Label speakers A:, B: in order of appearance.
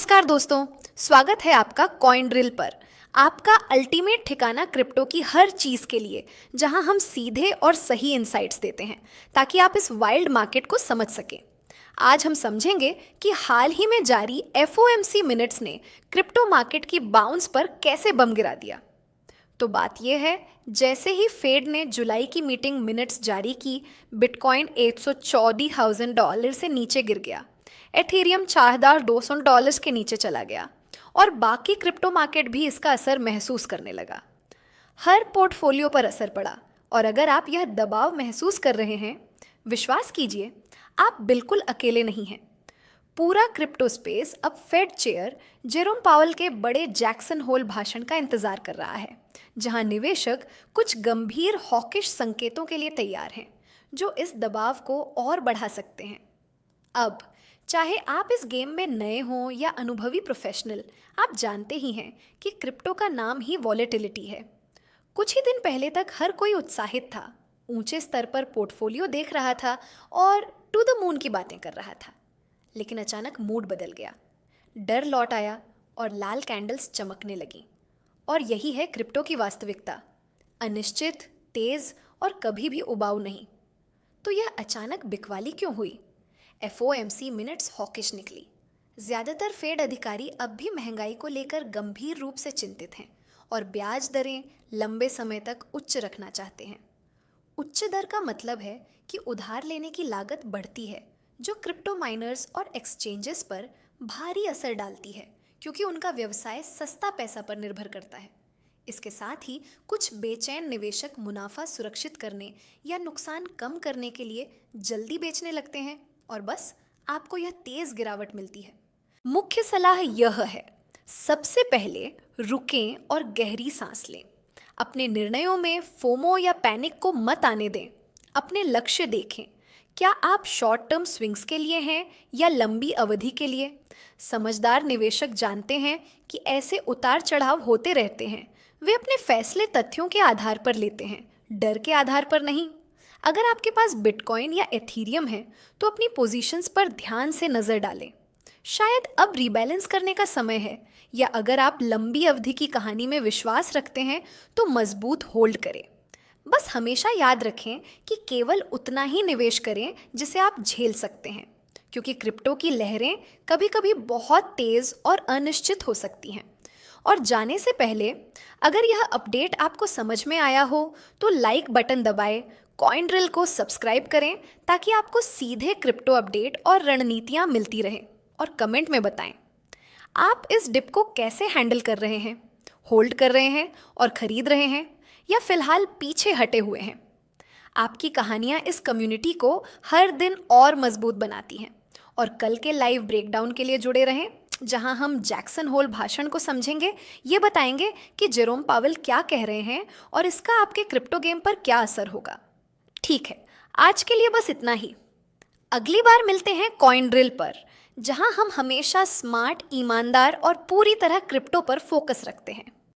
A: नमस्कार दोस्तों, स्वागत है आपका कॉइन ड्रिल पर। आपका अल्टीमेट ठिकाना क्रिप्टो की हर चीज़ के लिए, जहां हम सीधे और सही इंसाइट्स देते हैं ताकि आप इस वाइल्ड मार्केट को समझ सकें। आज हम समझेंगे कि हाल ही में जारी FOMC मिनट्स ने क्रिप्टो मार्केट की बाउंस पर कैसे बम गिरा दिया। तो बात यह है, जैसे ही फेड ने जुलाई की मीटिंग मिनट्स जारी की, बिटकॉइन $814,000 से नीचे गिर गया, एथेरियम $4,200 के नीचे चला गया और बाकी क्रिप्टो मार्केट भी इसका असर महसूस करने लगा। हर पोर्टफोलियो पर असर पड़ा और अगर आप यह दबाव महसूस कर रहे हैं, विश्वास कीजिए, आप बिल्कुल अकेले नहीं हैं। पूरा क्रिप्टो स्पेस अब फेड चेयर जेरोम पावल के बड़े जैक्सन होल भाषण का इंतजार कर रहा है, जहां निवेशक कुछ गंभीर हॉकिश संकेतों के लिए तैयार हैं, जो इस दबाव को और बढ़ा सकते हैं। अब चाहे आप इस गेम में नए हों या अनुभवी प्रोफेशनल, आप जानते ही हैं कि क्रिप्टो का नाम ही वॉलेटिलिटी है। कुछ ही दिन पहले तक हर कोई उत्साहित था, ऊंचे स्तर पर पोर्टफोलियो देख रहा था और टू द मून की बातें कर रहा था। लेकिन अचानक मूड बदल गया, डर लौट आया और लाल कैंडल्स चमकने लगीं। और यही है क्रिप्टो की वास्तविकता, अनिश्चित, तेज और कभी भी उबाऊ नहीं। तो यह अचानक बिकवाली क्यों हुई? FOMC मिनट्स हॉकिश निकली। ज़्यादातर फेड अधिकारी अब भी महंगाई को लेकर गंभीर रूप से चिंतित हैं और ब्याज दरें लंबे समय तक उच्च रखना चाहते हैं। उच्च दर का मतलब है कि उधार लेने की लागत बढ़ती है, जो क्रिप्टो माइनर्स और एक्सचेंजेस पर भारी असर डालती है, क्योंकि उनका व्यवसाय सस्ता पैसा पर निर्भर करता है। इसके साथ ही कुछ बेचैन निवेशक मुनाफा सुरक्षित करने या नुकसान कम करने के लिए जल्दी बेचने लगते हैं और बस आपको यह तेज गिरावट मिलती है। मुख्य सलाह यह है, सबसे पहले रुकें और गहरी सांस लें। अपने निर्णयों में फोमो या पैनिक को मत आने दें। अपने लक्ष्य देखें, क्या आप शॉर्ट टर्म स्विंग्स के लिए हैं या लंबी अवधि के लिए? समझदार निवेशक जानते हैं कि ऐसे उतार चढ़ाव होते रहते हैं। वे अपने फैसले तथ्यों के आधार पर लेते हैं, डर के आधार पर नहीं। अगर आपके पास बिटकॉइन या एथीरियम है, तो अपनी पोजीशंस पर ध्यान से नज़र डालें। शायद अब रीबैलेंस करने का समय है, या अगर आप लंबी अवधि की कहानी में विश्वास रखते हैं तो मजबूत होल्ड करें। बस हमेशा याद रखें कि केवल उतना ही निवेश करें जिसे आप झेल सकते हैं, क्योंकि क्रिप्टो की लहरें कभी कभी बहुत तेज़ और अनिश्चित हो सकती हैं। और जाने से पहले, अगर यह अपडेट आपको समझ में आया हो तो लाइक बटन दबाएं, कॉइन ड्रिल को सब्सक्राइब करें ताकि आपको सीधे क्रिप्टो अपडेट और रणनीतियाँ मिलती रहें, और कमेंट में बताएं आप इस डिप को कैसे हैंडल कर रहे हैं, होल्ड कर रहे हैं और खरीद रहे हैं, या फिलहाल पीछे हटे हुए हैं। आपकी कहानियाँ इस कम्युनिटी को हर दिन और मजबूत बनाती हैं। और कल के लाइव ब्रेकडाउन के लिए जुड़े रहें, जहां हम जैक्सन होल भाषण को समझेंगे, ये बताएंगे कि जेरोम पावेल क्या कह रहे हैं और इसका आपके क्रिप्टो गेम पर क्या असर होगा। ठीक है, आज के लिए बस इतना ही। अगली बार मिलते हैं कॉइन ड्रिल पर, जहां हम हमेशा स्मार्ट, ईमानदार और पूरी तरह क्रिप्टो पर फोकस रखते हैं।